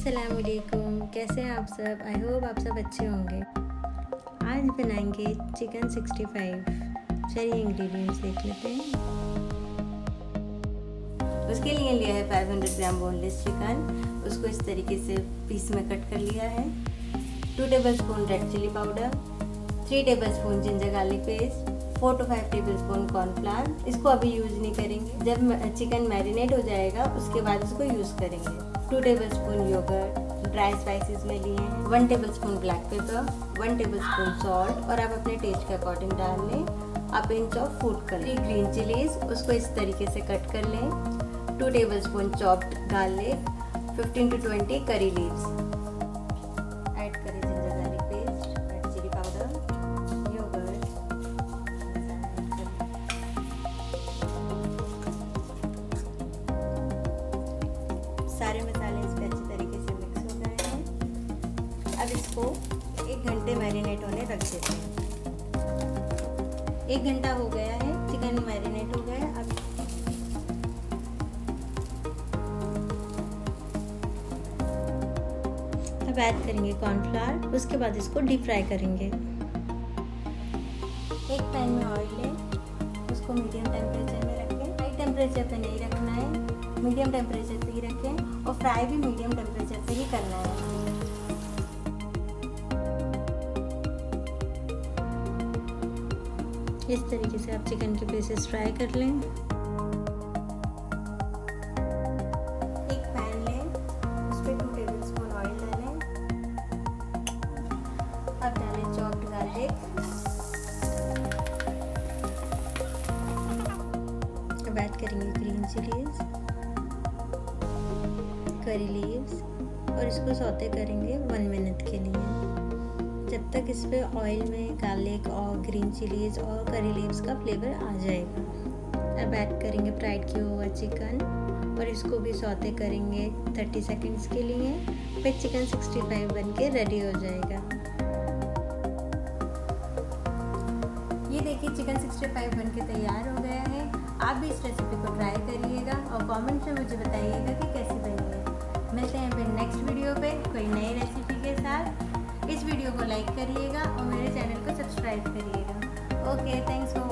अस्सलाम वालेकुम, कैसे हैं आप सब। आई होप आप सब अच्छे होंगे। आज बनाएंगे चिकन 65। चलिए इंग्रेडिएंट्स देख लेते हैं। उसके लिए लिया है 500 ग्राम बोनलेस चिकन। उसको इस तरीके से पीस में कट कर लिया है। 2 tablespoon red chilli powder, 3 tablespoon ginger garlic paste, 4 to 5 tablespoon cornflour. इसको अभी यूज़ नहीं करेंगे, जब चिकन मैरिनेट हो जाएगा उसके बाद इसको यूज़ करेंगे। 2 टेबलस्पून योगर्ट, ड्राई स्पाइसेस में लिए हैं, 1 tablespoon black pepper, 1 tablespoon salt और आप अपने टेस्ट के अकॉर्डिंग डाल लें। आप pinch of food colour, green chillies उसको इस तरीके से कट कर लें। 2 tablespoon chopped garlic, 15 to 20 curry leaves. Add करें ginger garlic paste, red chilli powder, yogurt. सारे मसाले इस पे अच्छी तरीके से मिक्स हो गए हैं। अब इसको 1 घंटे मैरिनेट होने रख देते हैं। 1 घंटा हो गया है, चिकन मैरिनेट हो गया। अब ऐड करेंगे कॉर्नफ्लावर, उसके बाद इसको डीप फ्राई करेंगे। एक पैन में ऑयल लें, उसको मीडियम टेम्परेचर में रखें। हाई टेम्परेचर पे नहीं रखना है, मीडियम टेम्परेचर पे ही रखें और फ्राई भी मीडियम टेम्परेचर पे ही करना है। इस तरीके से आप चिकन के पीसेस फ्राई कर लें। एक पैन लें, उस पर 2 टेबलस्पून ऑयल डालें। अब डालें चॉप्ड गार्लिक। अब ऐड करेंगे ग्रीन चिलीज, करी लीव्स और इसको सौते करेंगे 1 मिनट के लिए, जब तक इस पे ऑयल में गार्लिक और ग्रीन चिलीज और करी लीव्स का फ्लेवर आ जाएगा। अब ऐड करेंगे फ्राइड किया हुआ चिकन और इसको भी सौते करेंगे 30 सेकंड्स के लिए। फिर चिकन 65 बन के रेडी हो जाएगा। ये देखिए चिकन 65 बन के तैयार हो गया है। आप भी इस रेसिपी को ट्राई करिएगा और कमेंट में मुझे बताइएगा कि कैसी बनी है। मिलते हैं फिर नेक्स्ट वीडियो पे कोई नई रेसिपी के साथ। इस वीडियो को लाइक करिएगा और मेरे चैनल को सब्सक्राइब करिएगा। Okay, thanks for